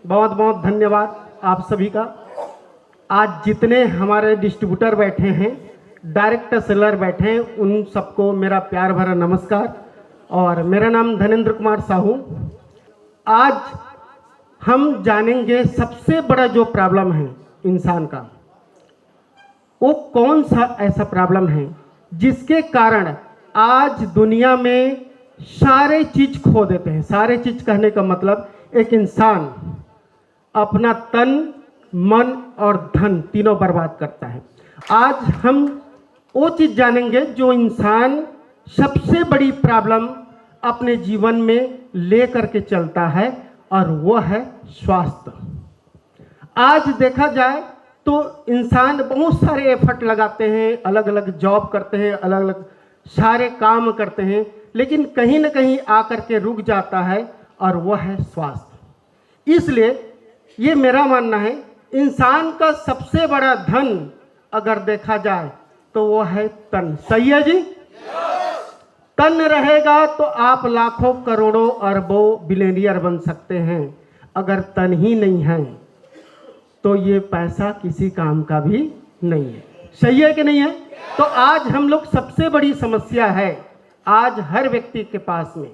बहुत बहुत धन्यवाद आप सभी का। आज जितने हमारे डिस्ट्रीब्यूटर बैठे हैं, डायरेक्टर सेलर बैठे हैं, उन सबको मेरा प्यार भरा नमस्कार। और मेरा नाम धनेंद्र कुमार साहू। आज हम जानेंगे सबसे बड़ा जो प्रॉब्लम है इंसान का, वो कौन सा ऐसा प्रॉब्लम है जिसके कारण आज दुनिया में सारे चीज खो देते हैं। सारे चीज कहने का मतलब एक इंसान अपना तन, मन और धन तीनों बर्बाद करता है। आज हम वो चीज जानेंगे जो इंसान सबसे बड़ी प्रॉब्लम अपने जीवन में ले करके चलता है, और वो है स्वास्थ्य। आज देखा जाए तो इंसान बहुत सारे एफर्ट लगाते हैं, अलग अलग जॉब करते हैं, अलग अलग सारे काम करते हैं, लेकिन कहीं ना कहीं आकर के रुक जाता है, और वह है स्वास्थ्य। इसलिए ये मेरा मानना है, इंसान का सबसे बड़ा धन अगर देखा जाए तो वो है तन। सही है जी? तन रहेगा तो आप लाखों करोड़ों अरबों बिलियनियर बन सकते हैं। अगर तन ही नहीं है तो ये पैसा किसी काम का भी नहीं है। सही है कि नहीं है? तो आज हम लोग सबसे बड़ी समस्या है आज हर व्यक्ति के पास में,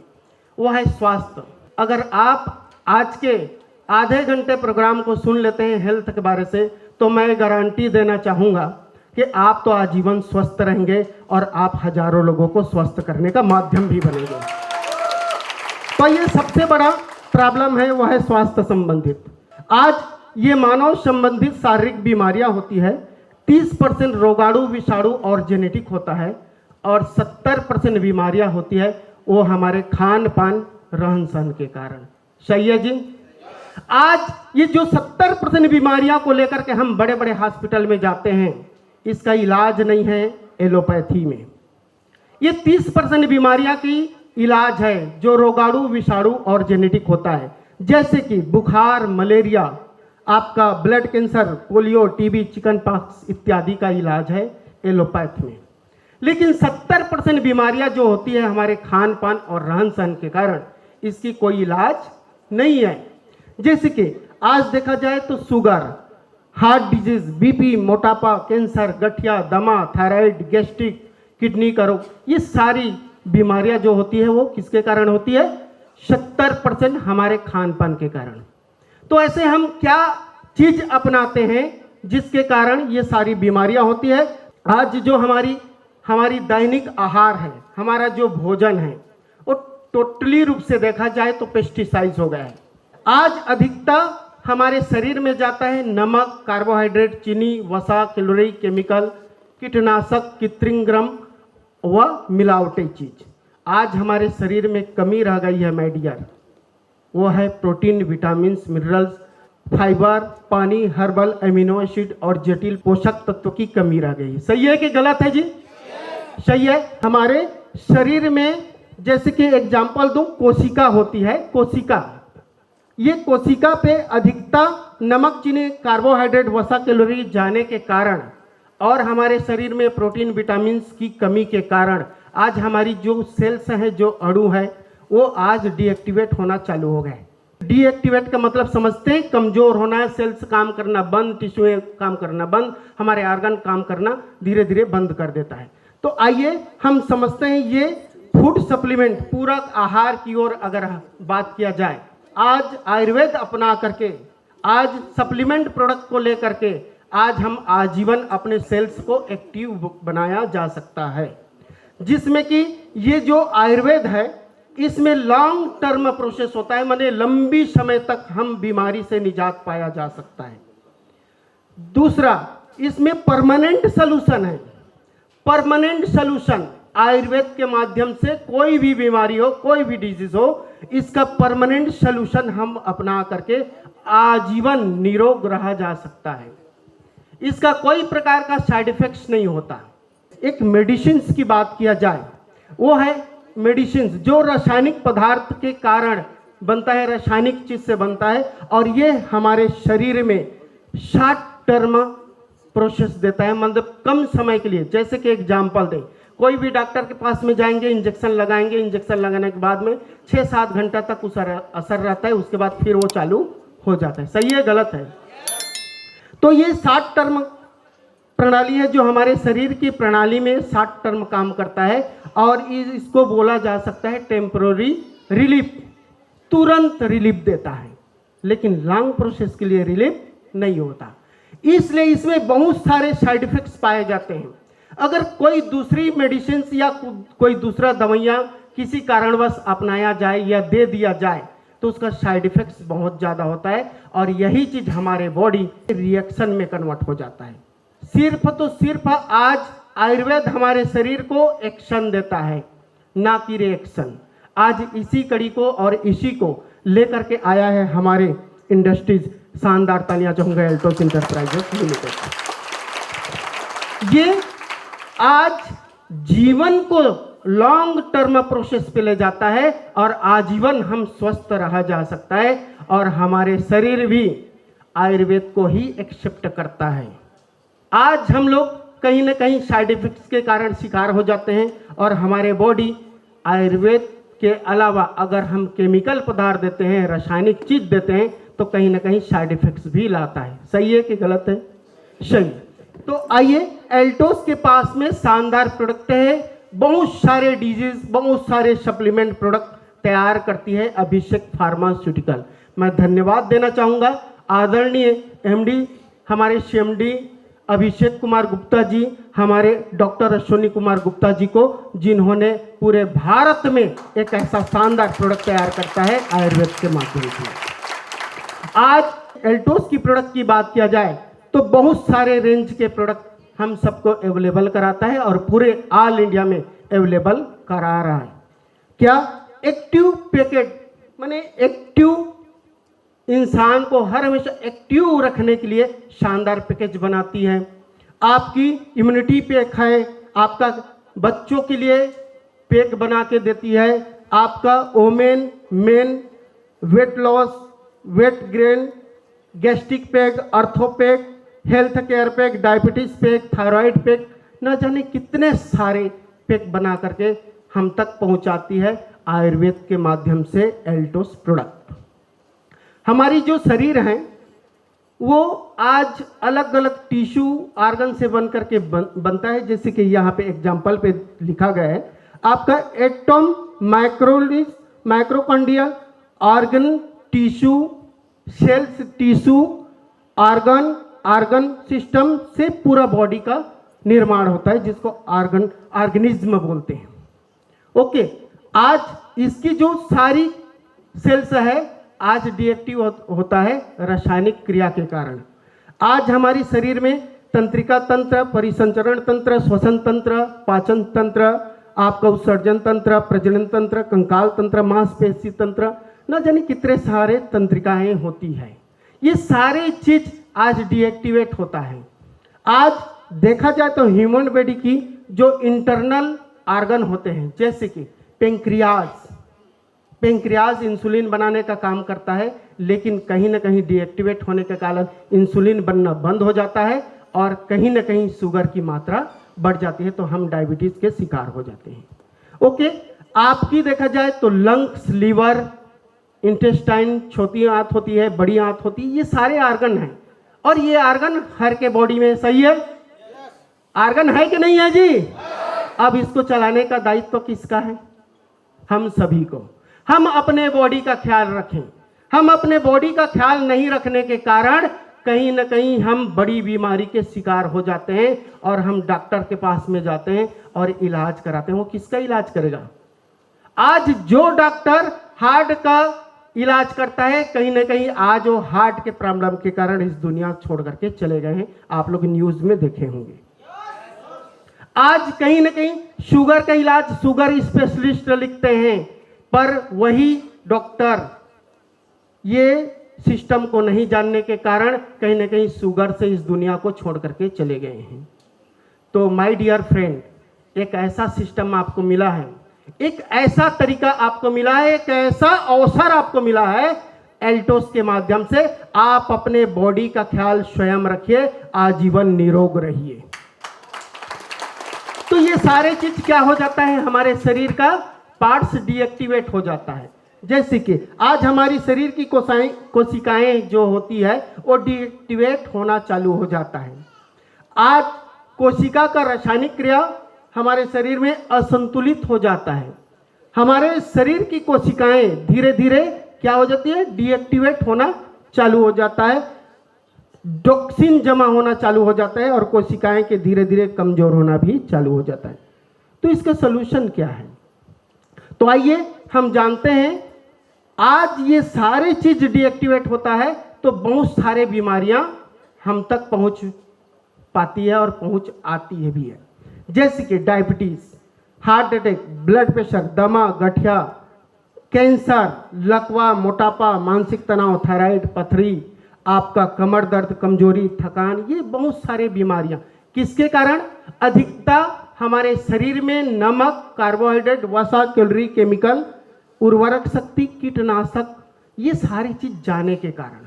वो है स्वास्थ्य। अगर आप आज के आधे घंटे प्रोग्राम को सुन लेते हैं हेल्थ के बारे से, तो मैं गारंटी देना चाहूँगा कि आप तो आजीवन स्वस्थ रहेंगे और आप हजारों लोगों को स्वस्थ करने का माध्यम भी बनेंगे। तो ये सबसे बड़ा प्रॉब्लम है, वह है स्वास्थ्य संबंधित। आज ये मानव संबंधित शारीरिक बीमारियां होती है। 30% रोगाणु, विषाणु और जेनेटिक होता है, और 70% बीमारियां होती है वो हमारे खान पान, रहन सहन के कारण। सही है जी? आज ये जो 70% बीमारियां को लेकर के हम बड़े बड़े हॉस्पिटल में जाते हैं, इसका इलाज नहीं है एलोपैथी में। ये 30% बीमारियां की इलाज है जो रोगाणु, विषाणु और जेनेटिक होता है, जैसे कि बुखार, मलेरिया, आपका blood cancer, polio, TB, chicken pox इत्यादि का इलाज है एलोपैथ में। लेकिन 70% बीमारियां जो होती है हमारे खान पान और रहन सहन के कारण, इसकी कोई इलाज नहीं है। जैसे कि आज देखा जाए तो शुगर, हार्ट डिजीज, बीपी, मोटापा, कैंसर, गठिया, दमा, थायराइड, गैस्ट्रिक, किडनी का रोग, ये सारी बीमारियां जो होती है वो किसके कारण होती है? 70% हमारे खान पान के कारण। तो ऐसे हम क्या चीज अपनाते हैं जिसके कारण ये सारी बीमारियां होती है? आज जो हमारी दैनिक आहार है, हमारा जो भोजन है, वो टोटली रूप से देखा जाए तो पेस्टिसाइड हो गया है। आज अधिकता हमारे शरीर में जाता है नमक, कार्बोहाइड्रेट, चीनी, वसा, कैलोरी, केमिकल, कीटनाशक, कृत्रिम रंग व मिलावटी चीज। आज हमारे शरीर में कमी रह गई है माय डियर, वो है प्रोटीन, विटामिन, मिनरल्स, फाइबर, पानी, हर्बल, एमिनो एसिड और जटिल पोषक तत्व की कमी रह गई। सही है कि गलत है जी? सही है। हमारे शरीर में जैसे कि एग्जाम्पल दूं, कोशिका होती है। कोशिका, ये कोशिका पे अधिकता नमक, चीनी, कार्बोहाइड्रेट, वसा, कैलोरी जाने के कारण और हमारे शरीर में प्रोटीन, विटामिन की कमी के कारण आज हमारी जो सेल्स हैं, जो अणु है, वो आज डीएक्टिवेट होना चालू हो गए। डीएक्टिवेट का मतलब समझते हैं? कमजोर होना है, सेल्स काम करना बंद, टिश्यू काम करना बंद, हमारे ऑर्गन काम करना धीरे धीरे बंद कर देता है। तो आइए हम समझते हैं ये फूड सप्लीमेंट, पूरक आहार की ओर अगर बात किया जाए, आज आयुर्वेद अपना करके, आज सप्लीमेंट प्रोडक्ट को लेकर के आज हम आजीवन अपने सेल्स को एक्टिव बनाया जा सकता है, जिसमें कि ये जो आयुर्वेद है इसमें लॉन्ग टर्म प्रोसेस होता है, माने लंबी समय तक हम बीमारी से निजात पाया जा सकता है। दूसरा, इसमें परमानेंट सलूशन है। परमानेंट सलूशन आयुर्वेद के माध्यम से कोई भी बीमारी हो, कोई भी डिजीज हो, इसका परमानेंट सलूशन हम अपना करके आजीवन निरोग रहा जा सकता है। इसका कोई प्रकार का साइड इफेक्ट्स नहीं होता। एक मेडिसिन की बात किया जाए, वो है मेडिसिन जो रासायनिक पदार्थ के कारण बनता है, रासायनिक चीज से बनता है, और ये हमारे शरीर में शॉर्ट टर्म प्रोसेस देता है, मतलब कम समय के लिए। जैसे कि एग्जाम्पल दें, कोई भी डॉक्टर के पास में जाएंगे, इंजेक्शन लगाएंगे, इंजेक्शन लगाने के बाद में 6-7 घंटा तक उस असर रहता है, उसके बाद फिर वो चालू हो जाता है। सही है गलत है? तो ये 60 टर्म प्रणाली है जो हमारे शरीर की प्रणाली में 60 टर्म काम करता है और इसको बोला जा सकता है टेम्पररी रिलीफ, तुरंत रिलीफ देता है, लेकिन लॉन्ग प्रोसेस के लिए रिलीफ नहीं होता। इसलिए इसमें बहुत सारे साइड इफेक्ट्स पाए जाते हैं। अगर कोई दूसरी मेडिसिन या कोई दूसरा दवाइयाँ किसी कारणवश अपनाया जाए या दे दिया जाए तो उसका साइड इफेक्ट्स बहुत ज़्यादा होता है और यही चीज़ हमारे बॉडी रिएक्शन में कन्वर्ट हो जाता है। सिर्फ आज आयुर्वेद हमारे शरीर को एक्शन देता है, ना कि रिएक्शन। आज इसी कड़ी को और इसी को लेकर के आया है हमारे इंडस्ट्रीज। शानदार तालियां चाहूंगा एल्टोस इंटरप्राइजेस लिमिटेड। ये आज जीवन को लॉन्ग टर्म प्रोसेस पे ले जाता है और आजीवन हम स्वस्थ रहा जा सकता है और हमारे शरीर भी आयुर्वेद को ही एक्सेप्ट करता है। आज हम लोग कहीं ना कहीं साइड इफेक्ट्स के कारण शिकार हो जाते हैं और हमारे बॉडी आयुर्वेद के अलावा अगर हम केमिकल पदार्थ देते हैं, रासायनिक चीज देते हैं तो कहीं ना कहीं साइड इफेक्ट्स भी लाता है। सही है कि गलत है? सही। तो आइए, एल्टोस के पास में शानदार प्रोडक्ट है। बहुत सारे डिजीज, बहुत सारे सप्लीमेंट प्रोडक्ट तैयार करती है अभिषेक फार्मास्यूटिकल। मैं धन्यवाद देना चाहूँगा आदरणीय एमडी हमारे सीएमडी अभिषेक कुमार गुप्ता जी, हमारे डॉक्टर अश्विनी कुमार गुप्ता जी को, जिन्होंने पूरे भारत में एक ऐसा शानदार प्रोडक्ट तैयार करता है आयुर्वेद के माध्यम से। आज एल्टोस की प्रोडक्ट की बात किया जाए तो बहुत सारे रेंज के प्रोडक्ट हम सबको अवेलेबल कराता है और पूरे ऑल इंडिया में अवेलेबल करा रहा है। क्या? एक्टिव पैकेट, माने एक्टिव इंसान को हर हमेशा एक्टिव रखने के लिए शानदार पैकेज बनाती है। आपकी इम्यूनिटी पैक है, आपका बच्चों के लिए पैक बना के देती है, आपका women men weight loss, weight gain, gastric pack, ortho pack, health care pack, diabetes pack, thyroid pack, न जाने कितने सारे पैक बना करके हम तक पहुंचाती है आयुर्वेद के माध्यम से एल्टोस प्रोडक्ट। हमारी जो शरीर है वो आज अलग अलग टिश्यू ऑर्गन से बन करके बनता है। जैसे कि यहाँ पे एग्जाम्पल पे लिखा गया है आपका atom, mitochondria, organ, tissue, cells, tissue, organ system से पूरा बॉडी का निर्माण होता है, जिसको ऑर्गेनिज्म बोलते हैं। ओके, आज इसकी जो सारी सेल्स है आज डीएक्टिव होता है रासायनिक क्रिया के कारण। आज हमारी शरीर में तंत्रिका तंत्र, परिसंचरण तंत्र, श्वसन तंत्र, पाचन तंत्र, आपका उत्सर्जन तंत्र, प्रजनन तंत्र, कंकाल तंत्र, मांसपेशी तंत्र, न जाने कितने सारे तंत्रिकाएं होती है। ये सारे चीज आज डीएक्टिवेट होता है। आज देखा जाए तो ह्यूमन बॉडी की जो इंटरनल ऑर्गन होते हैं, जैसे कि पेंक्रियाज इंसुलिन बनाने का काम करता है, लेकिन कहीं ना कहीं डीएक्टिवेट होने के कारण इंसुलिन बनना बंद हो जाता है और कहीं ना कहीं शुगर की मात्रा बढ़ जाती है, तो हम डायबिटीज के शिकार हो जाते हैं। ओके, आपकी देखा जाए तो लंग्स, लीवर, इंटेस्टाइन, छोटी आंत होती है, बड़ी आंत होती है, ये सारे ऑर्गन हैं और ये ऑर्गन हर के बॉडी में। सही है? ऑर्गन है कि नहीं है जी? अब इसको चलाने का दायित्व तो किसका है? हम सभी को। हम अपने बॉडी का ख्याल रखें। हम अपने बॉडी का ख्याल नहीं रखने के कारण कहीं ना कहीं हम बड़ी बीमारी के शिकार हो जाते हैं और हम डॉक्टर के पास में जाते हैं और इलाज कराते हैं। वो किसका इलाज करेगा? आज जो डॉक्टर हार्ट का इलाज करता है, कहीं ना कहीं आज वो हार्ट के प्रॉब्लम के कारण इस दुनिया छोड़ करके चले गए हैं। आप लोग न्यूज में देखे होंगे। आज कहीं ना कहीं शुगर का इलाज शुगर स्पेशलिस्ट लिखते हैं, पर वही डॉक्टर ये सिस्टम को नहीं जानने के कारण कहीं ना कहीं शुगर से इस दुनिया को छोड़ करके चले गए हैं। तो माय डियर फ्रेंड, एक ऐसा सिस्टम आपको मिला है, एक ऐसा तरीका आपको मिला है, एक ऐसा अवसर आपको मिला है एल्टोस के माध्यम से। आप अपने बॉडी का ख्याल स्वयं रखिए, आजीवन निरोग रहिए। तो ये सारे चीज क्या हो जाता है, हमारे शरीर का पार्ट्स डीएक्टिवेट हो जाता है। जैसे कि आज हमारी शरीर की कोशिकाएं जो होती है वो डीएक्टिवेट होना चालू हो जाता है। आज कोशिका का रासायनिक क्रिया हमारे शरीर में असंतुलित हो जाता है। हमारे शरीर की कोशिकाएं धीरे धीरे क्या हो जाती है, डीएक्टिवेट होना चालू हो जाता है, टॉक्सिन जमा होना चालू हो जाता है और कोशिकाएं के धीरे धीरे कमजोर होना भी चालू हो जाता है। तो इसका सलूशन क्या है? तो आइए हम जानते हैं। आज ये सारे चीज डीएक्टिवेट होता है तो बहुत सारे बीमारियां हम तक पहुंच पाती है और पहुंच आती है भी है, जैसे कि diabetes, heart attack, blood pressure, दमा, गठिया, कैंसर, लकवा, मोटापा, मानसिक तनाव, थायराइड, पथरी, आपका कमर दर्द, कमजोरी, थकान, ये बहुत सारे बीमारियां किसके कारण? अधिकता हमारे शरीर में नमक, कार्बोहाइड्रेट, वसा, कैलोरी, केमिकल, उर्वरक शक्ति, कीटनाशक, ये सारी चीज जाने के कारण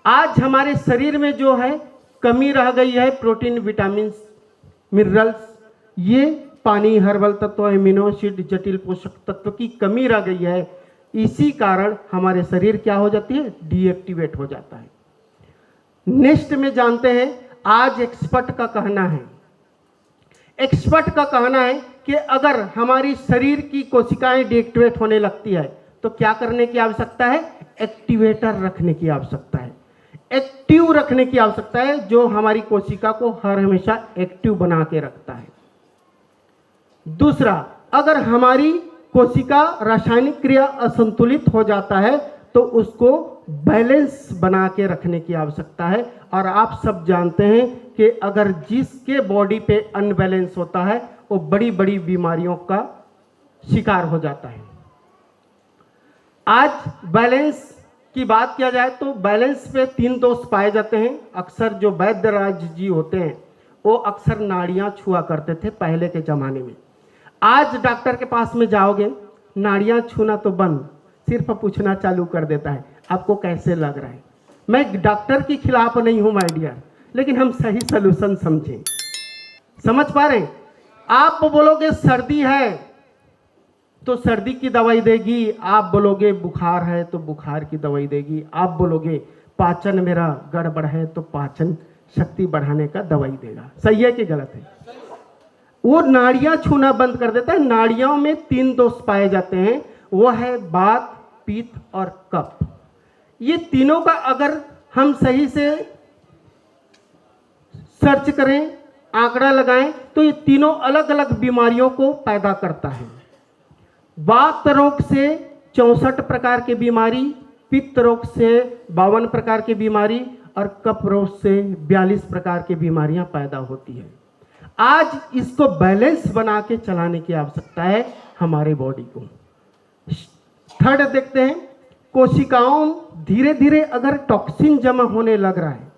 आज हमारे शरीर में जो है कमी रह गई है। प्रोटीन, विटामिन, मिनरल्स, ये पानी, हर्बल तत्व, एमिनो एसिड, जटिल पोषक तत्व की कमी रह गई है। इसी कारण हमारे शरीर क्या हो जाती है, डीएक्टिवेट हो जाता है। नेक्स्ट में जानते हैं, आज एक्सपर्ट का कहना है कि अगर हमारी शरीर की कोशिकाएं डीएक्टिवेट होने लगती है तो क्या करने की आवश्यकता है, एक्टिवेटर रखने की आवश्यकता है, एक्टिव रखने की आवश्यकता है, जो हमारी कोशिका को हर हमेशा एक्टिव बना के रखता है। दूसरा, अगर हमारी कोशिका रासायनिक क्रिया असंतुलित हो जाता है तो उसको बैलेंस बना के रखने की आवश्यकता है। और आप सब जानते हैं कि अगर जिसके बॉडी पे अनबैलेंस होता है वो बड़ी बड़ी बीमारियों का शिकार हो जाता है। आज बैलेंस की बात किया जाए तो बैलेंस पे 3 दोष पाए जाते हैं। अक्सर जो वैद्यराज जी होते हैं वो अक्सर नाड़ियां छुआ करते थे पहले के जमाने में। आज डॉक्टर के पास में जाओगे, नाड़ियां छूना तो बंद, सिर्फ पूछना चालू कर देता है आपको कैसे लग रहा है। मैं डॉक्टर के खिलाफ नहीं हूं माय डियर, लेकिन हम सही सलूशन समझें। समझ पा रहे हैं? आप बोलोगे सर्दी है तो सर्दी की दवाई देगी, आप बोलोगे बुखार है तो बुखार की दवाई देगी, आप बोलोगे पाचन मेरा गड़बड़ है तो पाचन शक्ति बढ़ाने का दवाई देगा। सही है कि गलत है? वो नाड़ियां छूना बंद कर देता है। नाड़ियों में 3 दोष पाए जाते हैं, वो है वात, पित्त और कफ। ये तीनों का अगर हम सही से सर्च करें, आंकड़ा लगाएं तो ये तीनों अलग अलग बीमारियों को पैदा करता है। वात रोग से 64 प्रकार की बीमारी, पित्त रोग से 52 प्रकार की बीमारी और कफ रोग से 42 प्रकार की बीमारियां पैदा होती है। आज इसको बैलेंस बना के चलाने की आवश्यकता है हमारे बॉडी को। थर्ड देखते हैं, कोशिकाओं धीरे धीरे अगर टॉक्सिन जमा होने लग रहा है,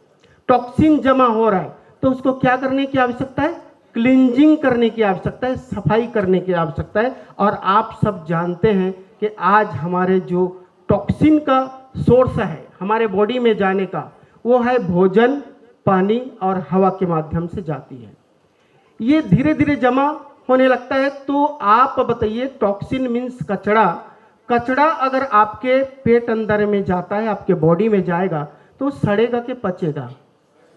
टॉक्सिन जमा हो रहा है तो उसको क्या करने की आवश्यकता है, क्लींजिंग करने की आवश्यकता है, सफाई करने की आवश्यकता है। और आप सब जानते हैं कि आज हमारे जो टॉक्सिन का सोर्स है हमारे बॉडी में जाने का, वो है भोजन, पानी और हवा के माध्यम से जाती है। ये धीरे धीरे जमा होने लगता है। तो आप बताइए, टॉक्सिन मीन्स कचरा, कचरा अगर आपके पेट अंदर में जाता है, आपके बॉडी में जाएगा तो सड़ेगा कि पचेगा?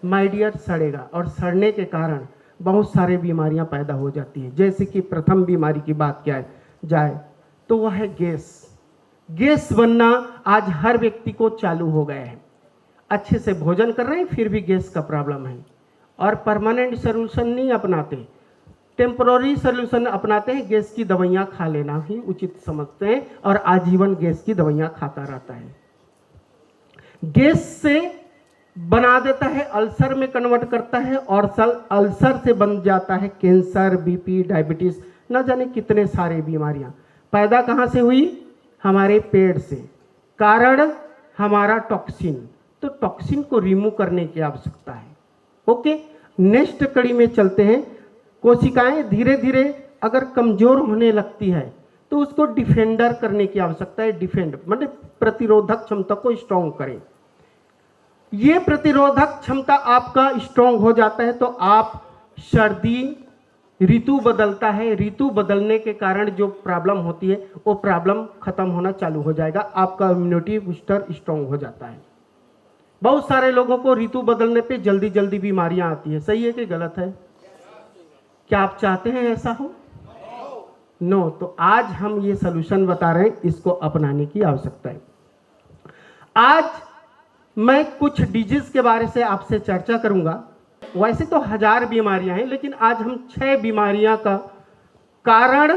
My dear, सड़ेगा। और सड़ने के कारण बहुत सारे बीमारियां पैदा हो जाती हैं। जैसे कि प्रथम बीमारी की बात किया जाए तो वह है गैस। गैस बनना आज हर व्यक्ति को चालू हो गया है। अच्छे से भोजन कर रहे हैं फिर भी गैस का प्रॉब्लम है और परमानेंट सोल्यूशन नहीं अपनाते, टेम्पररी सोल्यूशन अपनाते हैं। गैस की दवाइयाँ खा लेना ही उचित समझते हैं और आजीवन गैस की दवाइयाँ खाता रहता है। गैस से बना देता है, अल्सर में कन्वर्ट करता है और अल्सर से बन जाता है कैंसर, बीपी, डायबिटीज, न जाने कितने सारे बीमारियां। पैदा कहाँ से हुई? हमारे पेट से। कारण हमारा टॉक्सिन। तो टॉक्सिन को रिमूव करने की आवश्यकता है। ओके, नेक्स्ट कड़ी में चलते हैं। कोशिकाएं धीरे धीरे अगर कमजोर होने लगती है तो उसको डिफेंडर करने की आवश्यकता है। डिफेंड मतलब प्रतिरोधक क्षमता को स्ट्रॉन्ग करें। ये प्रतिरोधक क्षमता आपका स्ट्रॉन्ग हो जाता है तो आप सर्दी, ऋतु बदलता है, ऋतु बदलने के कारण जो प्रॉब्लम होती है वो प्रॉब्लम खत्म होना चालू हो जाएगा, आपका इम्यूनिटी बूस्टर स्ट्रांग हो जाता है। बहुत सारे लोगों को ऋतु बदलने पे जल्दी जल्दी बीमारियां आती है, सही है कि गलत है? क्या आप चाहते हैं ऐसा हो? नो। तो आज हम ये सलूशन बता रहे हैं, इसको अपनाने की आवश्यकता है। आज मैं कुछ डिजीज के बारे से आपसे चर्चा करूंगा। वैसे तो 1000 बीमारियां हैं, लेकिन आज हम 6 बीमारियां का कारण,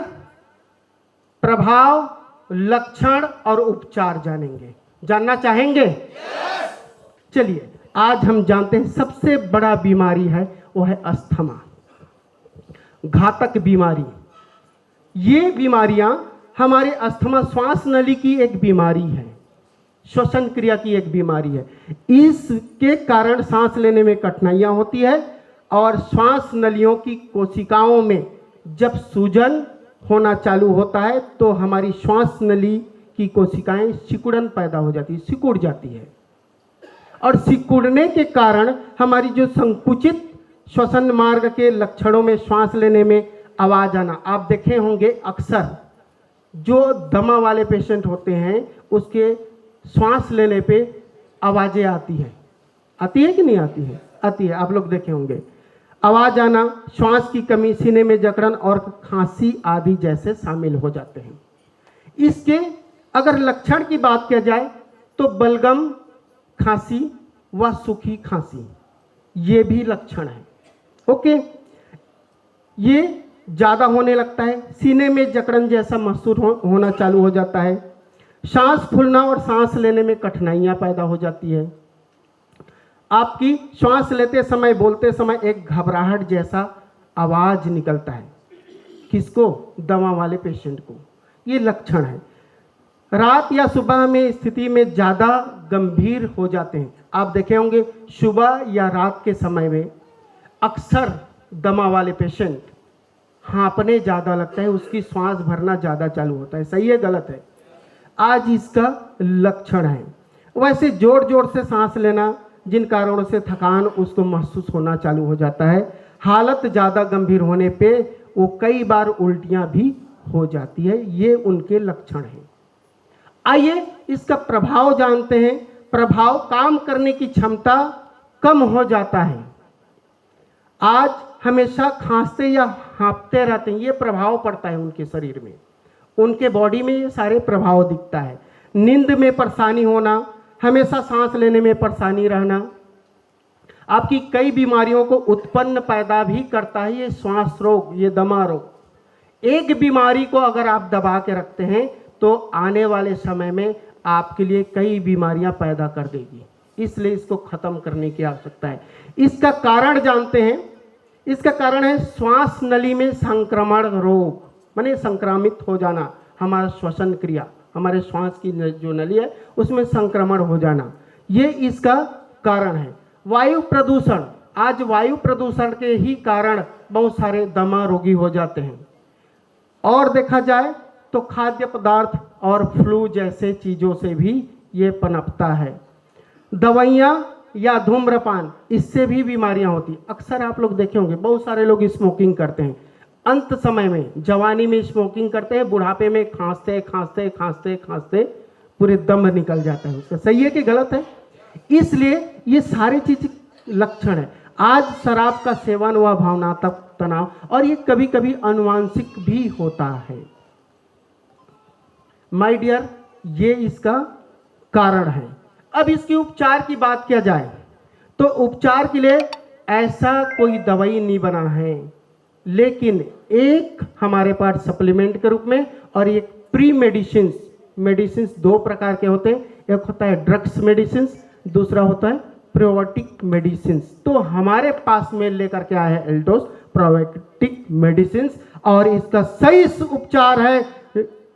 प्रभाव, लक्षण और उपचार जानेंगे। जानना चाहेंगे? चलिए आज हम जानते हैं सबसे बड़ा बीमारी है वो है अस्थमा, घातक बीमारी। ये बीमारियां हमारे अस्थमा श्वास नली की एक बीमारी है, श्वसन क्रिया की एक बीमारी है। इसके कारण सांस लेने में कठिनाइयां होती है और श्वास नलियों की कोशिकाओं में जब सूजन होना चालू होता है तो हमारी श्वास नली की कोशिकाएं सिकुड़न पैदा हो जाती है, सिकुड़ जाती है। और सिकुड़ने के कारण हमारी जो संकुचित श्वसन मार्ग के लक्षणों में श्वास लेने में आवाज आना, आप देखे होंगे अक्सर जो दमा वाले पेशेंट होते हैं उसके श्वास लेने पे आवाजें आती है कि नहीं आती है? आती है, आप लोग देखे होंगे। आवाज आना, श्वास की कमी, सीने में जकड़न और खांसी आदि जैसे शामिल हो जाते हैं। इसके अगर लक्षण की बात किया जाए तो बलगम खांसी व सूखी खांसी, ये भी लक्षण है। ओके, ये ज्यादा होने लगता है, सीने में जकड़न जैसा महसूस होना चालू हो जाता है, सांस फूलना और सांस लेने में कठिनाइयां पैदा हो जाती है। आपकी श्वास लेते समय, बोलते समय एक घबराहट जैसा आवाज निकलता है। किसको? दमा वाले पेशेंट को। ये लक्षण है। रात या सुबह में स्थिति में ज्यादा गंभीर हो जाते हैं। आप देखे होंगे सुबह या रात के समय में अक्सर दमा वाले पेशेंट हाँपने ज्यादा लगता है, उसकी श्वास भरना ज्यादा चालू होता है। सही है गलत है? आज इसका लक्षण है। वैसे जोर जोर से सांस लेना, जिन कारणों से थकान उसको महसूस होना चालू हो जाता है। हालत ज़्यादा गंभीर होने पे वो कई बार उल्टियां भी हो जाती है। ये उनके लक्षण हैं। आइए इसका प्रभाव जानते हैं। प्रभाव, काम करने की क्षमता कम हो जाता है। आज हमेशा खांसते या हाँफते रहते हैं, ये प्रभाव पड़ता है उनके शरीर में, उनके बॉडी में ये सारे प्रभाव दिखता है। नींद में परेशानी होना, हमेशा सांस लेने में परेशानी रहना, आपकी कई बीमारियों को उत्पन्न पैदा भी करता है ये श्वास रोग, ये दमा रोग। एक बीमारी को अगर आप दबा के रखते हैं तो आने वाले समय में आपके लिए कई बीमारियां पैदा कर देगी, इसलिए इसको खत्म करने की आवश्यकता है। इसका कारण जानते हैं। इसका कारण है श्वास नली में संक्रमण रोग, माने संक्रमित हो जाना, हमारा श्वसन क्रिया, हमारे श्वास की जो नली है उसमें संक्रमण हो जाना, ये इसका कारण है। वायु प्रदूषण, आज वायु प्रदूषण के ही कारण बहुत सारे दमा रोगी हो जाते हैं। और देखा जाए तो खाद्य पदार्थ और फ्लू जैसे चीजों से भी ये पनपता है। दवाइयाँ या धूम्रपान, इससे भी बीमारियां होती। अक्सर आप लोग देखे होंगे बहुत सारे लोग स्मोकिंग करते हैं, अंत समय में, जवानी में स्मोकिंग करते हैं, बुढ़ापे में खांसते खांसते खांसते खांसते पूरे दम निकल जाता है उसका। सही है कि गलत है? इसलिए ये सारी चीज लक्षण है। आज शराब का सेवन व भावनात्मक तनाव, और ये कभी कभी अनुवांशिक भी होता है। माय डियर, ये इसका कारण है। अब इसके उपचार की बात किया जाए तो उपचार के लिए ऐसा कोई दवाई नहीं बना है, लेकिन एक हमारे पास सप्लीमेंट के रूप में और एक प्री मेडिसिन, मेडिसिन दो प्रकार के होते हैं, एक होता है ड्रग्स मेडिसिन, दूसरा होता है प्रोबायोटिक मेडिसिन। तो हमारे पास में लेकर के आया है एल्टोस प्रोबायोटिक मेडिसिन, और इसका सही उपचार है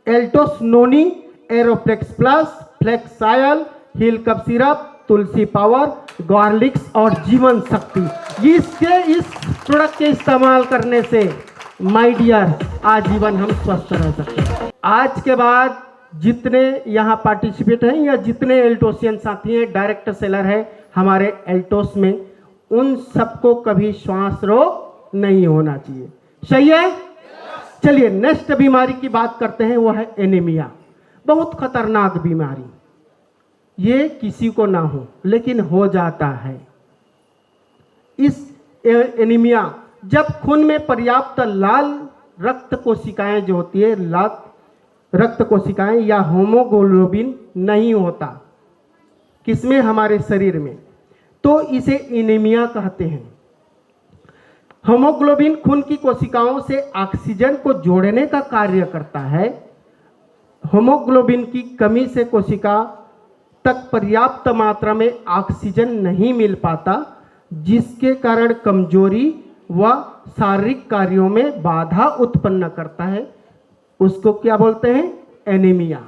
एल्टोस नोनी, एरोफ्लेक्स प्लस, फ्लेक्सायल, हिल कप सिरप, तुलसी पावर, गार्लिक्स और जीवन शक्ति। इसके इस प्रोडक्ट के इस्तेमाल करने से माय डियर आजीवन हम स्वस्थ रह सकते हैं। आज के बाद जितने यहाँ पार्टिसिपेट हैं या जितने एल्टोसियन साथी हैं, डायरेक्ट सेलर है हमारे एल्टोस में, उन सबको कभी श्वास रोग नहीं होना चाहिए। सही है। चलिए नेक्स्ट बीमारी की बात करते हैं, वो है एनीमिया। बहुत खतरनाक बीमारी, ये किसी को ना हो लेकिन हो जाता है। इस एनीमिया, जब खून में पर्याप्त लाल रक्त कोशिकाएं जो होती है, लाल रक्त कोशिकाएं या होमोग्लोबिन नहीं होता किसमें, हमारे शरीर में, तो इसे एनीमिया कहते हैं। होमोग्लोबिन खून की कोशिकाओं से ऑक्सीजन को जोड़ने का कार्य करता है। होमोग्लोबिन की कमी से कोशिका तक पर्याप्त मात्रा में ऑक्सीजन नहीं मिल पाता, जिसके कारण कमजोरी व शारीरिक कार्यों में बाधा उत्पन्न करता है। उसको क्या बोलते हैं, एनीमिया,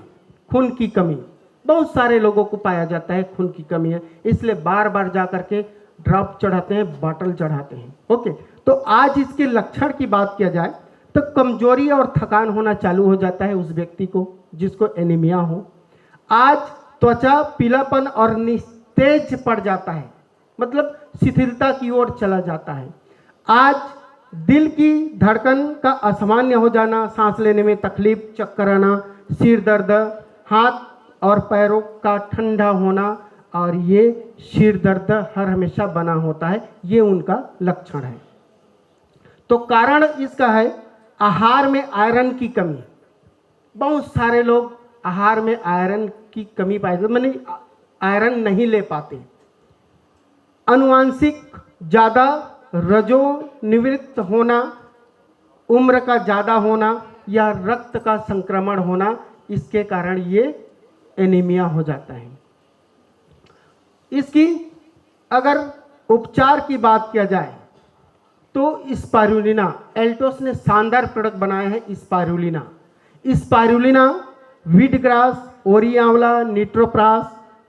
खून की कमी। बहुत सारे लोगों को पाया जाता है खून की कमी है, इसलिए बार बार जा करके ड्रॉप चढ़ाते हैं, बॉटल चढ़ाते हैं। ओके, तो आज इसके लक्षण की बात किया जाए तो कमजोरी और थकान होना चालू हो जाता है उस व्यक्ति को जिसको एनीमिया हो। आज त्वचा पीलापन और निस्तेज पड़ जाता है, मतलब शिथिलता की ओर चला जाता है। आज दिल की धड़कन का असामान्य हो जाना, सांस लेने में तकलीफ, चक्कर आना, सिर दर्द, हाथ और पैरों का ठंडा होना, और ये सिर दर्द हर हमेशा बना होता है, ये उनका लक्षण है। तो कारण इसका है आहार में आयरन की कमी। बहुत सारे लोग आहार में आयरन की कमी पाए जाते, माने आयरन नहीं ले पाते। अनुवांशिक ज़्यादा रजो निवृत्त होना, उम्र का ज़्यादा होना या रक्त का संक्रमण होना, इसके कारण ये एनीमिया हो जाता है। इसकी अगर उपचार की बात किया जाए तो स्पारुलिना, एल्टोस ने शानदार प्रोडक्ट बनाए हैं स्पारुलिना, वीट ग्रास, ओरी आंवला, निट्रोप्रास,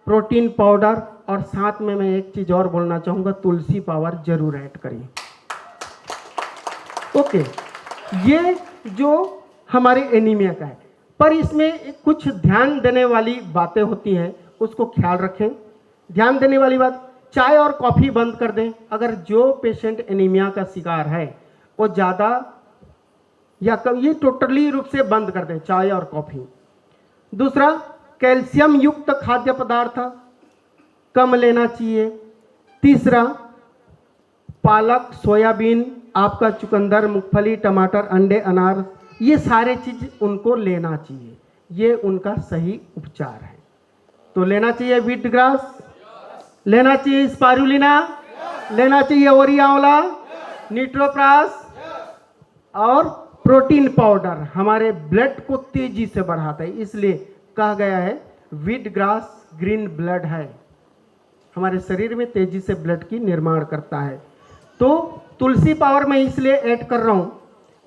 प्रोटीन पाउडर, और साथ में मैं एक चीज और बोलना चाहूंगा, तुलसी पावर जरूर ऐड करिए। ओके, ये जो हमारे एनीमिया का है, पर इसमें कुछ ध्यान देने वाली बातें होती हैं, उसको ख्याल रखें। ध्यान देने वाली बात, चाय और कॉफ़ी बंद कर दें। अगर जो पेशेंट एनीमिया का शिकार है वो ज़्यादा या कम, ये टोटली रूप से बंद कर दें चाय और कॉफ़ी। दूसरा, कैल्शियम युक्त खाद्य पदार्थ कम लेना चाहिए। तीसरा, पालक, सोयाबीन, आपका चुकंदर, मूंगफली, टमाटर, अंडे, अनार, ये सारे चीज उनको लेना चाहिए, ये उनका सही उपचार है। तो लेना चाहिए वीट ग्रास, लेना चाहिए स्पारुलिना, लेना चाहिए ओरी आंवला, निट्रोप्रास और प्रोटीन पाउडर, हमारे ब्लड को तेजी से बढ़ाता है। इसलिए कहा गया है वीट ग्रास ग्रीन ब्लड है, हमारे शरीर में तेजी से ब्लड की निर्माण करता है। तो तुलसी पावर मैं इसलिए ऐड कर रहा हूँ,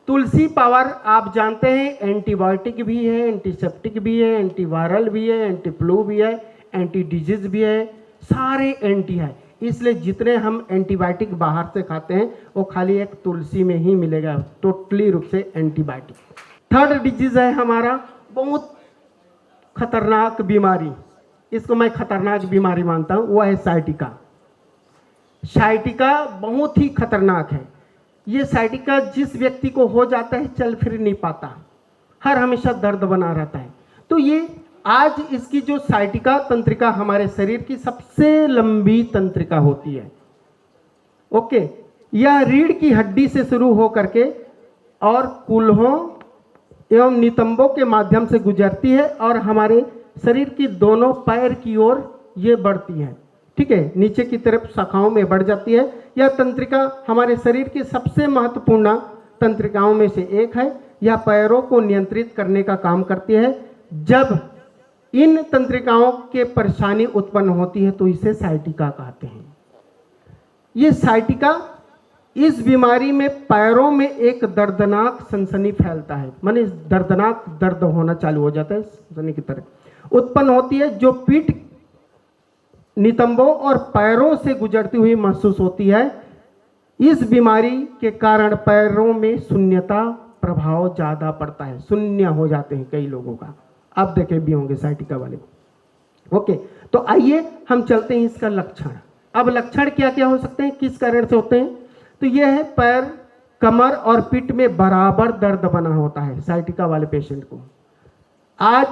तुलसी पावर आप जानते हैं एंटीबायोटिक भी है, एंटीसेप्टिक भी है, एंटीवायरल भी है, एंटी फ्लू भी है, एंटी डिजीज भी है, सारे एंटी है। इसलिए जितने हम एंटीबायोटिक बाहर से खाते हैं वो खाली एक तुलसी में ही मिलेगा, टोटली रूप से एंटीबायोटिक। थर्ड डिजीज है हमारा बहुत खतरनाक बीमारी, इसको मैं खतरनाक बीमारी मानता हूँ, वो है साइटिका। साइटिका बहुत ही खतरनाक है। ये साइटिका जिस व्यक्ति को हो जाता है चल फिर नहीं पाता, हर हमेशा दर्द बना रहता है। तो ये आज इसकी जो साइटिका तंत्रिका हमारे शरीर की सबसे लंबी तंत्रिका होती है। ओके, यह रीढ़ की हड्डी से शुरू हो करके और कूल्हों एवं नितंबों के माध्यम से गुजरती है और हमारे शरीर की दोनों पैर की ओर ये बढ़ती है। ठीक है, नीचे की तरफ शाखाओं में बढ़ जाती है। यह तंत्रिका हमारे शरीर की सबसे महत्वपूर्ण तंत्रिकाओं में से एक है। यह पैरों को नियंत्रित करने का काम करती है। जब इन तंत्रिकाओं के परेशानी उत्पन्न होती है तो इसे साइटिका कहते हैं। ये साइटिका, इस बीमारी में पैरों में एक दर्दनाक सनसनी फैलता है, माने दर्दनाक दर्द होना चालू हो जाता है, सनसनी की तरह उत्पन्न होती है, जो पीठ, नितंबों और पैरों से गुजरती हुई महसूस होती है। इस बीमारी के कारण पैरों में शून्यता प्रभाव ज्यादा पड़ता है, शून्य हो जाते हैं कई लोगों का, आप देखे भी होंगे साइटिका वाले। ओके, तो आइए हम चलते हैं इसका लक्षण। अब लक्षण क्या क्या हो सकते हैं, किस कारण से होते हैं। तो यह है पैर कमर और पीठ में बराबर दर्द बना होता है साइटिका वाले पेशेंट को। आज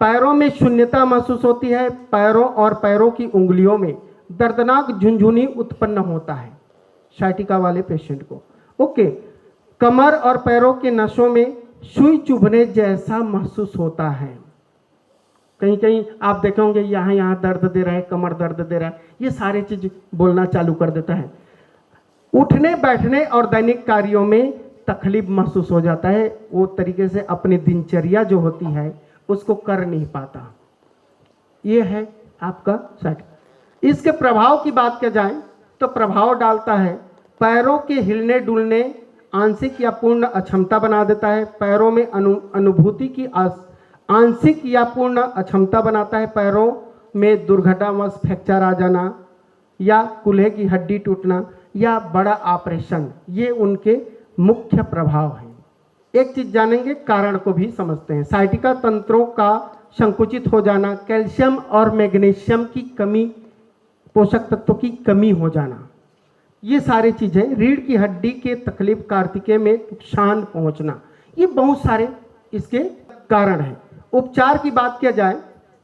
पैरों में शून्यता महसूस होती है, पैरों और पैरों की उंगलियों में दर्दनाक झुनझुनी उत्पन्न होता है साइटिका वाले पेशेंट को। ओके, कमर और पैरों के नसों में सुई चुभने जैसा महसूस होता है। कहीं कहीं आप देखे होंगे यहाँ दर्द दे रहा है, कमर दर्द दे रहा है, ये सारी चीज बोलना चालू कर देता है। उठने बैठने और दैनिक कार्यों में तकलीफ महसूस हो जाता है, वो तरीके से अपनी दिनचर्या जो होती है उसको कर नहीं पाता। ये है आपका साइटिका। इसके प्रभाव की बात किया जाए तो प्रभाव डालता है पैरों के हिलने डुलने, आंशिक या पूर्ण अक्षमता बना देता है। पैरों में अनुभूति की आंशिक या पूर्ण अक्षमता बनाता है। पैरों में दुर्घटनावश फ्रैक्चर आ जाना या कूल्हे की हड्डी टूटना या बड़ा ऑपरेशन, ये उनके मुख्य प्रभाव हैं। एक चीज जानेंगे, कारण को भी समझते हैं। साइटिका तंत्रों का संकुचित हो जाना, कैल्शियम और मैग्नीशियम की कमी, पोषक तत्वों की कमी हो जाना, ये सारी चीजें, रीढ़ की हड्डी के तकलीफ, कार्तिकेय में नुकसान पहुंचना, ये बहुत सारे इसके कारण हैं। उपचार की बात किया जाए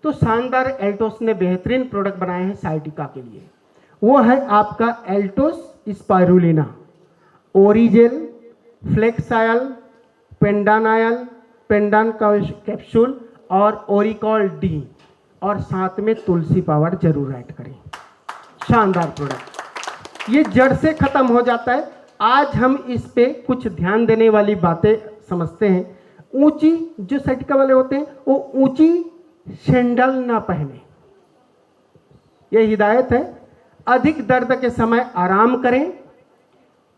तो शानदार एल्टोस ने बेहतरीन प्रोडक्ट बनाए हैं साइटिका के लिए। वो है आपका एल्टोस स्पाइरुलिना, ओरिजेल, फ्लेक्सायल, पेंडानायल, पेंडान कैप्सूल और ओरिकॉल डी, और साथ में तुलसी पाउडर जरूर ऐड करें। शानदार प्रोडक्ट, ये जड़ से खत्म हो जाता है। आज हम इस पे कुछ ध्यान देने वाली बातें समझते हैं। ऊंची जो साइटिका वाले होते हैं वो ऊंची सैंडल ना पहने, ये हिदायत है। अधिक दर्द के समय आराम करें,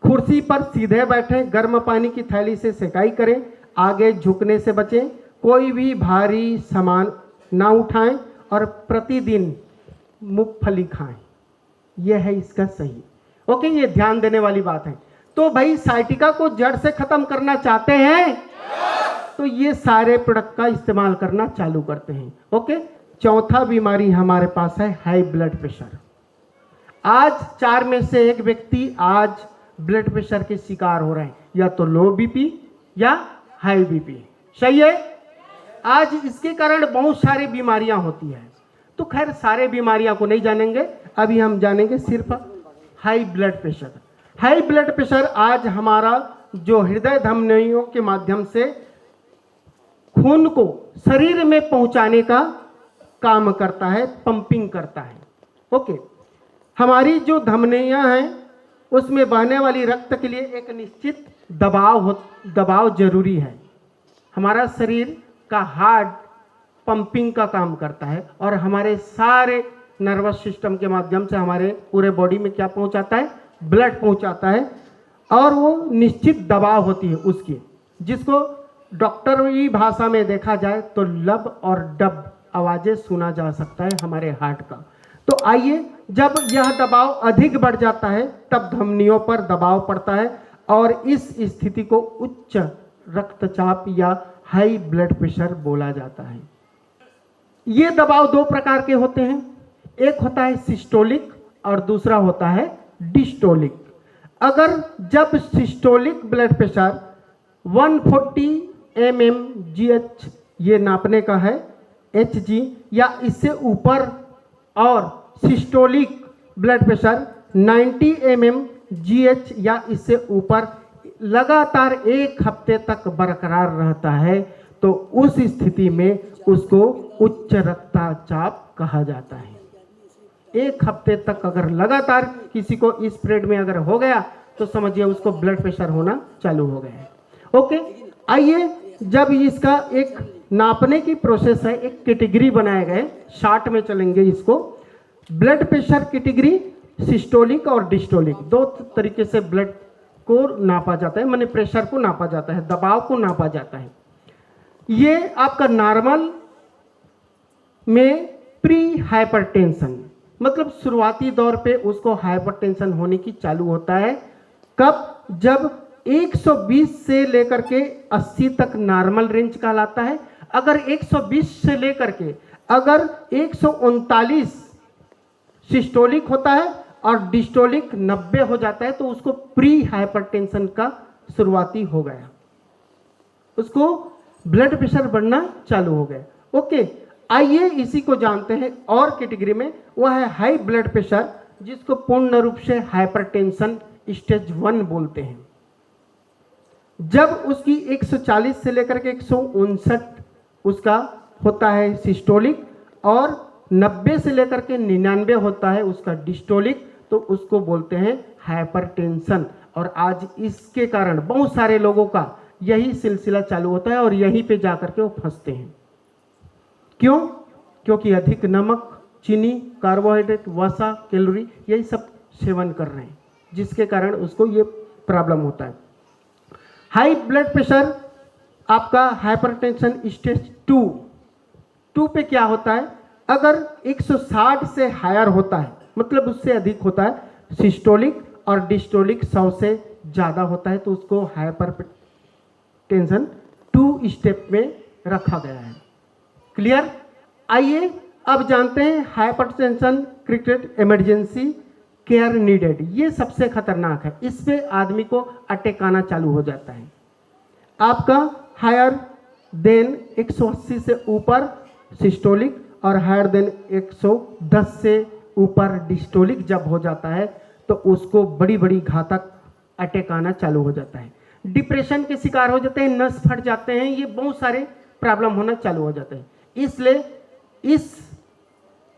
कुर्सी पर सीधे बैठें, गर्म पानी की थैली से सेकाई करें, आगे झुकने से बचें, कोई भी भारी सामान ना उठाएं और प्रतिदिन मूंगफली खाएं। यह है इसका सही। ओके, ये ध्यान देने वाली बात है। तो भाई साइटिका को जड़ से खत्म करना चाहते हैं तो ये सारे प्रोडक्ट का इस्तेमाल करना चालू करते हैं। ओके, चौथा बीमारी हमारे पास है हाई ब्लड प्रेशर। आज 4 में से 1 व्यक्ति आज ब्लड प्रेशर के शिकार हो रहे हैं, या तो लो बीपी या हाई बीपी। सही है। आज इसके कारण बहुत सारी बीमारियां होती है। तो खैर सारे बीमारियां को नहीं जानेंगे, अभी हम जानेंगे सिर्फ high blood pressure. High blood pressure आज हमारा जो हृदय धमनियों के माध्यम से खून को शरीर में पहुंचाने का काम करता है, पंपिंग करता है। ओके, हमारी जो धमनियां हैं उसमें बहने वाली रक्त के लिए एक निश्चित दबाव जरूरी है। हमारा शरीर का हार्ट पंपिंग का काम करता है और हमारे सारे नर्वस सिस्टम के माध्यम से हमारे पूरे बॉडी में क्या पहुंचाता है, ब्लड पहुंचाता है, और वो निश्चित दबाव होती है उसकी, जिसको डॉक्टरी भाषा में देखा जाए तो लब और डब आवाजें सुना जा सकता है हमारे हार्ट का। तो आइए, जब यह दबाव अधिक बढ़ जाता है तब धमनियों पर दबाव पड़ता है और इस स्थिति को उच्च रक्तचाप या हाई ब्लड प्रेशर बोला जाता है। ये दबाव 2 प्रकार के होते हैं, एक होता है सिस्टोलिक और दूसरा होता है डिस्टोलिक। अगर जब सिस्टोलिक ब्लड प्रेशर 140 mmGH ये नापने का है, Hg या इससे ऊपर, और सिस्टोलिक ब्लड प्रेशर 90 mmGH या इससे ऊपर लगातार 1 हफ्ते तक बरकरार रहता है, तो उस स्थिति में उसको उच्च रक्तचाप कहा जाता है। 1 हफ्ते तक अगर लगातार किसी को इस पीरियड में अगर हो गया तो समझिए उसको ब्लड प्रेशर होना चालू हो गया है। ओके, आइए, जब इसका एक नापने की प्रोसेस है, एक कैटेगरी बनाए गए, शार्ट में चलेंगे इसको। ब्लड प्रेशर कैटेगरी सिस्टोलिक और डिस्टोलिक, 2 तरीके से ब्लड को नापा जाता है, माने प्रेशर को नापा जाता है, दबाव को नापा जाता है। ये आपका नॉर्मल में प्री हाइपरटेंशन, मतलब शुरुआती दौर पे उसको हाइपरटेंशन होने की चालू होता है। कब? जब 120 से लेकर के 80 तक नॉर्मल रेंज कहलाता है। अगर 120 से लेकर के अगर 139 सिस्टोलिक होता है और डिस्टोलिक 90 हो जाता है तो उसको प्री हाइपरटेंशन का शुरुआती हो गया, उसको ब्लड प्रेशर बढ़ना चालू हो गया। ओके, आइए इसी को जानते हैं और कैटेगरी में, वह है हाई ब्लड प्रेशर, जिसको पूर्ण रूप से हाइपरटेंशन स्टेज 1 बोलते हैं। जब उसकी 140 से लेकर के 159 उसका होता है सिस्टोलिक, और 90 से लेकर के 99 होता है उसका डिस्टोलिक, तो उसको बोलते हैं हाइपरटेंशन। और आज इसके कारण बहुत सारे लोगों का यही सिलसिला चालू होता है और यहीं पे जाकर के वो फंसते हैं। क्यों? क्योंकि अधिक नमक, चीनी, कार्बोहाइड्रेट, वसा, कैलोरी यही सब सेवन कर रहे हैं, जिसके कारण उसको ये प्रॉब्लम होता है। हाई ब्लड प्रेशर आपका हाइपरटेंशन स्टेज 2 पे क्या होता है? अगर 160 से हायर होता है, मतलब उससे अधिक होता है, सिस्टोलिक और डिस्टोलिक 100 से ज़्यादा होता है, तो उसको हाइपरटेंशन 2 स्टेप में रखा गया है। क्लियर? आइए अब जानते हैं hypertension cricket emergency care needed. ये सबसे खतरनाक है, इस पे आदमी को अटैक आना चालू हो जाता है। आपका हायर देन 180 से ऊपर सिस्टोलिक और हायर देन 110 से ऊपर डिस्टोलिक जब हो जाता है, तो उसको बड़ी बड़ी घातक अटैक आना चालू हो जाता है। डिप्रेशन के शिकार हो जाते हैं, नस फट जाते हैं, ये बहुत सारे प्रॉब्लम होना चालू हो जाते हैं। इसलिए इस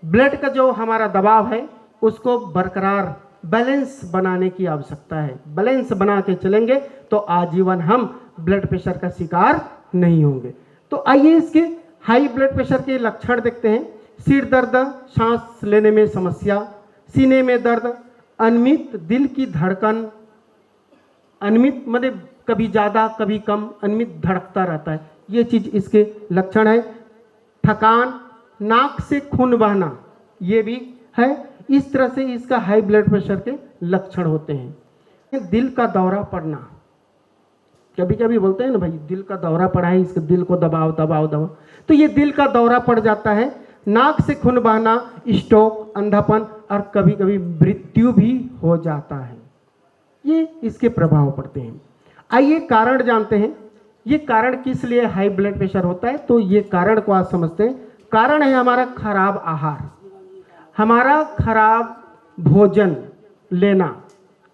ब्लड का जो हमारा दबाव है उसको बरकरार बैलेंस बनाने की आवश्यकता है। बैलेंस बना के चलेंगे तो आजीवन हम ब्लड प्रेशर का शिकार नहीं होंगे। तो आइए इसके हाई ब्लड प्रेशर के लक्षण देखते हैं। सिर दर्द, सांस लेने में समस्या, सीने में दर्द, अनियमित दिल की धड़कन, अनियमित मतलब कभी ज़्यादा कभी कम, अनियमित धड़कता रहता है, ये चीज़ इसके लक्षण है। थकान, नाक से खून बहना, ये भी है। इस तरह से इसका हाई ब्लड प्रेशर के लक्षण होते हैं। दिल का दौरा पड़ना, कभी कभी बोलते हैं ना भाई दिल का दौरा पड़ा है, इसके दिल को दबाओ दबाओ दबाओ, तो ये दिल का दौरा पड़ जाता है। नाक से खून बहना, स्ट्रोक, अंधापन और कभी कभी मृत्यु भी हो जाता है, ये इसके प्रभाव पड़ते हैं। आइए कारण जानते हैं, ये कारण किस लिए हाई ब्लड प्रेशर होता है, तो ये कारण को आज समझते हैं। कारण है हमारा खराब आहार, हमारा खराब भोजन लेना,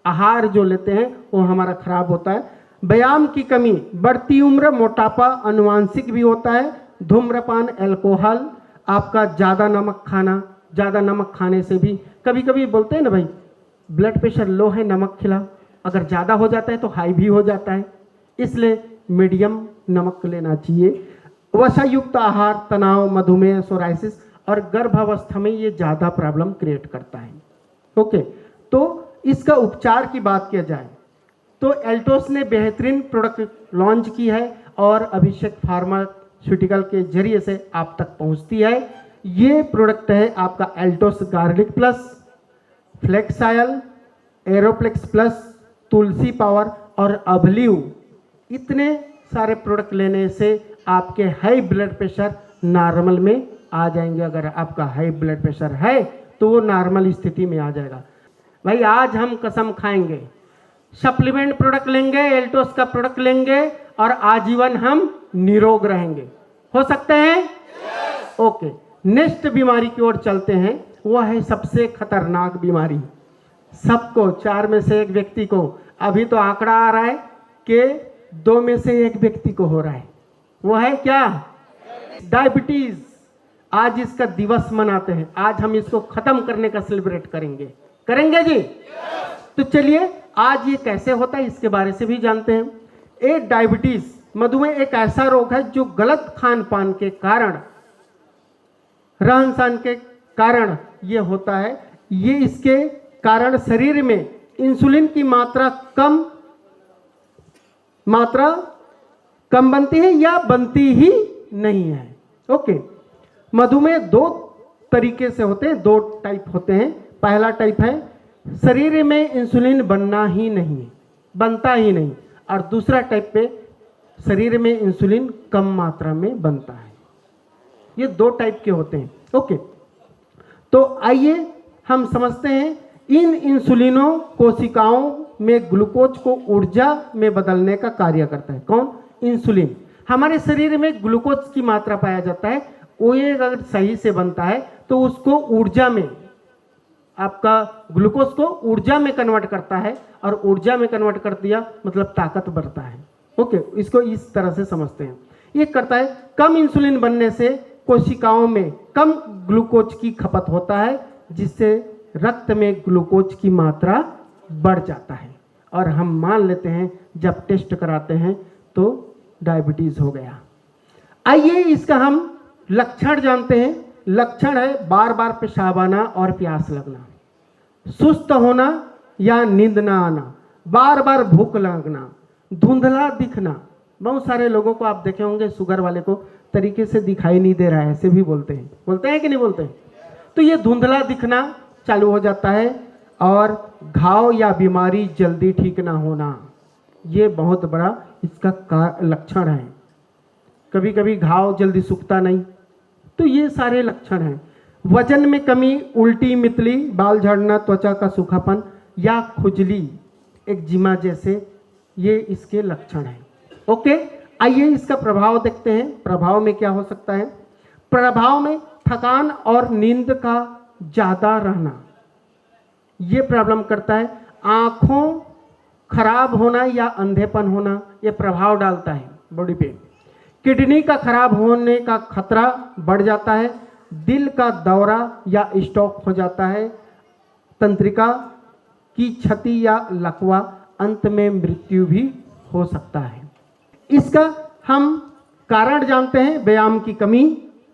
आहार जो लेते हैं वो हमारा खराब होता है। व्यायाम की कमी, बढ़ती उम्र, मोटापा अनुवांशिक भी होता है। धूम्रपान, अल्कोहल, आपका ज़्यादा नमक खाना, ज़्यादा नमक खाने से भी कभी कभी बोलते हैं ना भाई ब्लड प्रेशर लो है नमक खिला, अगर ज़्यादा हो जाता है तो हाई भी हो जाता है, इसलिए मीडियम नमक लेना चाहिए। वसायुक्त आहार, तनाव, मधुमेह, सोराइसिस और गर्भावस्था में ये ज़्यादा प्रॉब्लम क्रिएट करता है। ओके, तो इसका उपचार की बात किया जाए तो एल्टोस ने बेहतरीन प्रोडक्ट लॉन्च की है और अभिषेक फार्मास्यूटिकल के जरिए से आप तक पहुंचती है। ये प्रोडक्ट है आपका एल्टोस गार्लिक प्लस, फ्लेक्सायल, एरोप्लेक्स प्लस, तुलसी पावर और अबलिव। इतने सारे प्रोडक्ट लेने से आपके हाई ब्लड प्रेशर नॉर्मल में आ जाएंगे। अगर आपका हाई ब्लड प्रेशर है तो वो नॉर्मल स्थिति में आ जाएगा। भाई आज हम कसम खाएंगे, सप्लीमेंट प्रोडक्ट लेंगे, एल्टोस का प्रोडक्ट लेंगे और आजीवन हम निरोग रहेंगे। हो सकते हैं? ओके, नेक्स्ट बीमारी की ओर चलते हैं। वो है सबसे खतरनाक बीमारी, सबको 4 में से 1 व्यक्ति को, अभी तो आंकड़ा आ रहा है कि 2 में से 1 व्यक्ति को हो रहा है। वो है क्या? डायबिटीज। आज इसका दिवस मनाते हैं, आज हम इसको खत्म करने का सेलिब्रेट करेंगे जी। तो चलिए आज ये कैसे होता है इसके बारे से भी जानते हैं। एक डायबिटीज, मधुमेह एक ऐसा रोग है जो गलत खान पान के कारण, रहन सहन के कारण ये होता है। ये इसके कारण शरीर में इंसुलिन की मात्रा कम बनती है या बनती ही नहीं है। ओके, मधुमेह 2 तरीके से होते हैं, 2 टाइप होते हैं। पहला टाइप है शरीर में इंसुलिन बनता ही नहीं, और दूसरा टाइप पे शरीर में इंसुलिन कम मात्रा में बनता है। ये 2 टाइप के होते हैं। ओके, तो आइए हम समझते हैं इन इंसुलिनों कोशिकाओं में ग्लूकोज को ऊर्जा में बदलने का कार्य करता है। कौन? इंसुलिन। हमारे शरीर में ग्लूकोज की मात्रा पाया जाता है, वो ये अगर सही से बनता है तो उसको ऊर्जा में, आपका ग्लूकोज को ऊर्जा में कन्वर्ट करता है, और ऊर्जा में कन्वर्ट कर दिया मतलब ताकत बढ़ता है। ओके, इसको इस तरह से समझते हैं। ये करता है, कम इंसुलिन बनने से कोशिकाओं में कम ग्लूकोज की खपत होता है, जिससे रक्त में ग्लूकोज की मात्रा बढ़ जाता है, और हम मान लेते हैं जब टेस्ट कराते हैं तो डायबिटीज हो गया। आइए इसका हम लक्षण जानते हैं। लक्षण है बार बार पेशाब आना और प्यास लगना, सुस्त होना या नींद ना आना, बार बार भूख लगना, धुंधला दिखना। बहुत सारे लोगों को आप देखे होंगे शुगर वाले को तरीके से दिखाई नहीं दे रहा है, ऐसे भी बोलते हैं कि नहीं बोलते हैं? तो ये धुंधला दिखना चालू हो जाता है, और घाव या बीमारी जल्दी ठीक ना होना, ये बहुत बड़ा इसका लक्षण है। कभी कभी घाव जल्दी सूखता नहीं, तो ये सारे लक्षण हैं। वजन में कमी, उल्टी, मितली, बाल झड़ना, त्वचा का सूखापन या खुजली, एक्जिमा जैसे, ये इसके लक्षण हैं। ओके, आइए इसका प्रभाव देखते हैं। प्रभाव में क्या हो सकता है? प्रभाव में थकान और नींद का ज़्यादा रहना, ये प्रॉब्लम करता है। आँखों खराब होना या अंधेपन होना, ये प्रभाव डालता है बॉडी पे। किडनी का खराब होने का खतरा बढ़ जाता है। दिल का दौरा या स्ट्रोक हो जाता है। तंत्रिका की क्षति या लकवा, अंत में मृत्यु भी हो सकता है। इसका हम कारण जानते हैं। व्यायाम की कमी,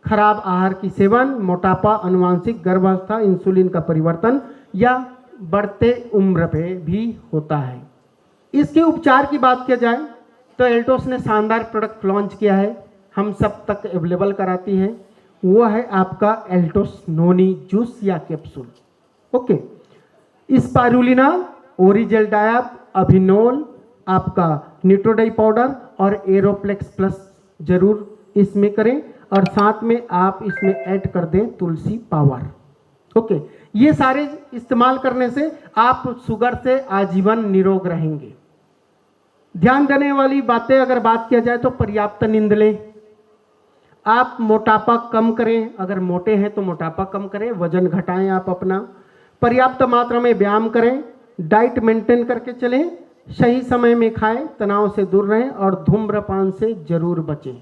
खराब आहार की सेवन, मोटापा, अनुवांशिक गर्भावस्था, इंसुलिन का परिवर्तन या बढ़ते उम्र पे भी होता है। इसके उपचार की बात किया जाए तो एल्टोस ने शानदार प्रोडक्ट लॉन्च किया है, हम सब तक अवेलेबल कराती है। वो है आपका एल्टोस नोनी जूस या कैप्सूल। ओके, स्पारुलिना, ओरिजेल डायब, अभिनोल, आपका न्यूट्रोडाई पाउडर और एरोप्लेक्स प्लस जरूर इसमें करें, और साथ में आप इसमें ऐड कर दें तुलसी पावर। ओके, ये सारे इस्तेमाल करने से आप शुगर से आजीवन निरोग रहेंगे। ध्यान देने वाली बातें अगर बात किया जाए तो पर्याप्त नींद लें, आप मोटापा कम करें, अगर मोटे हैं तो मोटापा कम करें, वजन घटाएं आप अपना, पर्याप्त मात्रा में व्यायाम करें, डाइट मेंटेन करके चलें, सही समय में खाएं, तनाव से दूर रहें और धूम्रपान से जरूर बचें।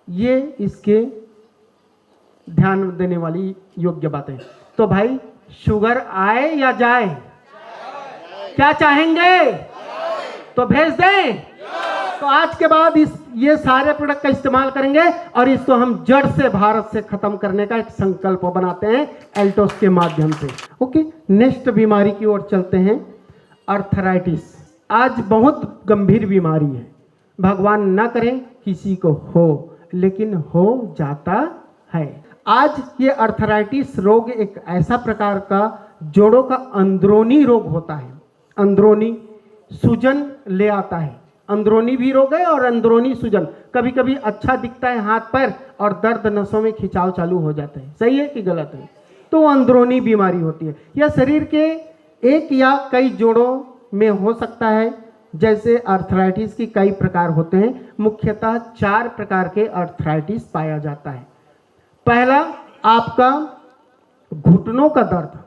ये इसके ध्यान देने वाली योग्य बातें। तो भाई, शुगर आए या जाए? क्या चाहेंगे? तो भेज दें। तो आज के बाद ये सारे प्रोडक्ट का इस्तेमाल करेंगे और इसको हम जड़ से भारत से खत्म करने का एक संकल्प बनाते हैं एल्टोस के माध्यम से। ओके, नेक्स्ट बीमारी की ओर चलते हैं। अर्थराइटिस आज बहुत गंभीर बीमारी है, भगवान ना करें किसी को हो, लेकिन हो जाता है। आज ये अर्थराइटिस रोग एक ऐसा प्रकार का जोड़ों का अंदरूनी रोग होता है, अंदरूनी सूजन ले आता है। अंदरूनी भी रोग है और अंदरूनी सूजन। कभी कभी अच्छा दिखता है हाथ पैर और दर्द नसों में खिंचाव चालू हो जाता है। सही है कि गलत है? तो अंदरूनी बीमारी होती है। यह शरीर के एक या कई जोड़ों में हो सकता है। जैसे अर्थराइटिस की कई प्रकार होते हैं, मुख्यतः 4 प्रकार के अर्थराइटिस पाया जाता है। पहला, आपका घुटनों का दर्द।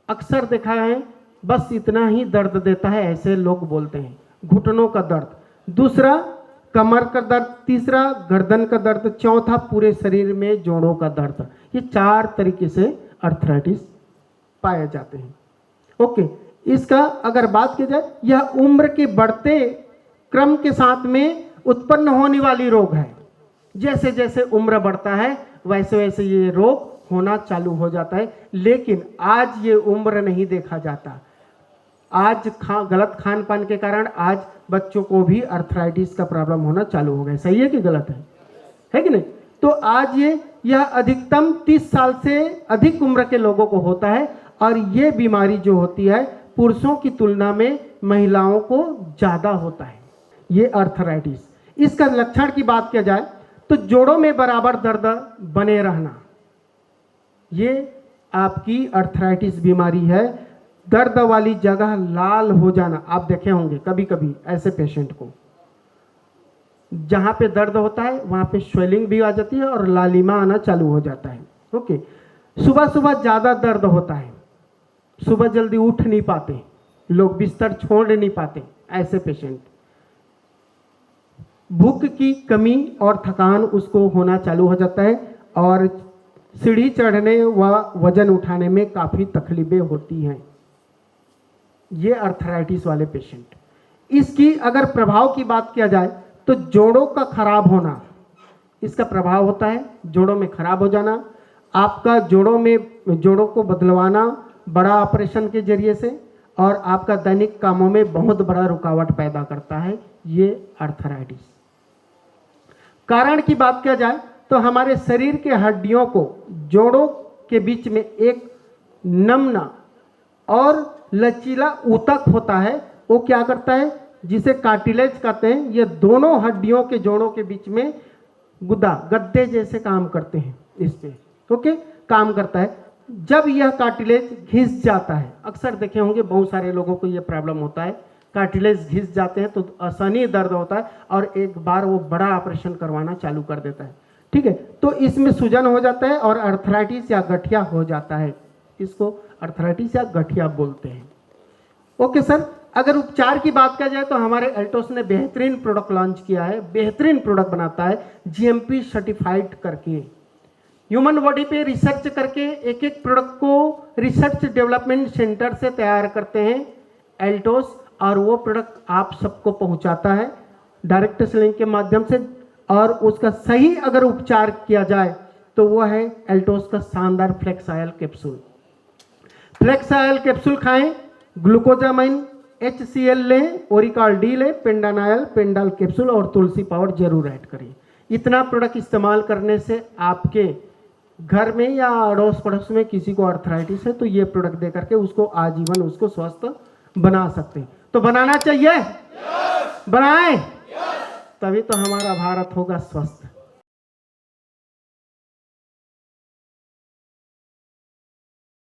अक्सर देखा है बस इतना ही दर्द देता है, ऐसे लोग बोलते हैं, घुटनों का दर्द। दूसरा, कमर का दर्द। तीसरा, गर्दन का दर्द। चौथा, पूरे शरीर में जोड़ों का दर्द। ये 4 तरीके से अर्थराइटिस पाए जाते हैं। ओके, इसका अगर बात की जाए, यह उम्र के बढ़ते क्रम के साथ में उत्पन्न होने वाली रोग है। जैसे जैसे उम्र बढ़ता है वैसे वैसे ये रोग होना चालू हो जाता है। लेकिन आज ये उम्र नहीं देखा जाता। आज गलत खान पान के कारण आज बच्चों को भी अर्थराइटिस का प्रॉब्लम होना चालू हो गया। सही है कि गलत है कि नहीं? तो आज यह अधिकतम 30 साल से अधिक उम्र के लोगों को होता है, और ये बीमारी जो होती है पुरुषों की तुलना में महिलाओं को ज़्यादा होता है ये अर्थराइटिस। इसका लक्षण की बात किया जाए तो जोड़ों में बराबर दर्द बने रहना, ये आपकी अर्थराइटिस बीमारी है। दर्द वाली जगह लाल हो जाना, आप देखे होंगे कभी कभी ऐसे पेशेंट को, जहाँ पे दर्द होता है वहाँ पे स्वेलिंग भी आ जाती है और लालिमा आना चालू हो जाता है। ओके, सुबह सुबह ज़्यादा दर्द होता है, सुबह जल्दी उठ नहीं पाते लोग, बिस्तर छोड़ नहीं पाते ऐसे पेशेंट, भूख की कमी और थकान उसको होना चालू हो जाता है और सीढ़ी चढ़ने व वजन उठाने में काफ़ी तकलीफें होती हैं, ये अर्थराइटिस वाले पेशेंट। इसकी अगर प्रभाव की बात किया जाए तो जोड़ों का खराब होना इसका प्रभाव होता है, जोड़ों में खराब हो जाना, आपका जोड़ों को बदलवाना बड़ा ऑपरेशन के जरिए से, और आपका दैनिक कामों में बहुत बड़ा रुकावट पैदा करता है ये अर्थराइटिस। कारण की बात किया जाए तो हमारे शरीर के हड्डियों को जोड़ों के बीच में एक नम्न और लचीला ऊतक होता है, वो क्या करता है, जिसे कार्टिलेज कहते हैं, ये दोनों हड्डियों के जोड़ों के बीच में गद्दे जैसे काम करते हैं, इस पे ओके काम करता है। जब यह कार्टिलेज घिस जाता है, अक्सर देखे होंगे बहुत सारे लोगों को यह प्रॉब्लम होता है, कार्टिलेज घिस जाते हैं तो असहनीय दर्द होता है और एक बार वो बड़ा ऑपरेशन करवाना चालू कर देता है, ठीक है, तो इसमें सूजन हो जाता है और अर्थराइटिस या गठिया हो जाता है, इसको अर्थराइटिस या गठिया बोलते हैं। ओके सर, अगर उपचार की बात किया जाए तो हमारे एल्टोस ने बेहतरीन प्रोडक्ट लॉन्च किया है, बेहतरीन प्रोडक्ट बनाता है जीएमपी सर्टिफाइड करके, ह्यूमन बॉडी पे रिसर्च करके एक एक प्रोडक्ट को रिसर्च डेवलपमेंट सेंटर से तैयार करते हैं एल्टोस, और वो प्रोडक्ट आप सबको पहुंचाता है डायरेक्ट सेलिंग के माध्यम से, और उसका सही अगर उपचार किया जाए तो वो है एल्टोस का शानदार flex oil capsule. Flex oil capsule खाएं, ग्लूकोजामाइन HCl लें, ओरिकाल डी लें, पेंडानायल, पेंडाल कैप्सूल और तुलसी पाउडर जरूर ऐड करें। इतना प्रोडक्ट इस्तेमाल करने से आपके घर में या अड़ोस पड़ोस में किसी को अर्थराइटिस है तो ये प्रोडक्ट दे करके उसको आजीवन उसको स्वस्थ बना सकते हैं। तो बनाना चाहिए, बनाएं, तभी तो हमारा भारत होगा स्वस्थ।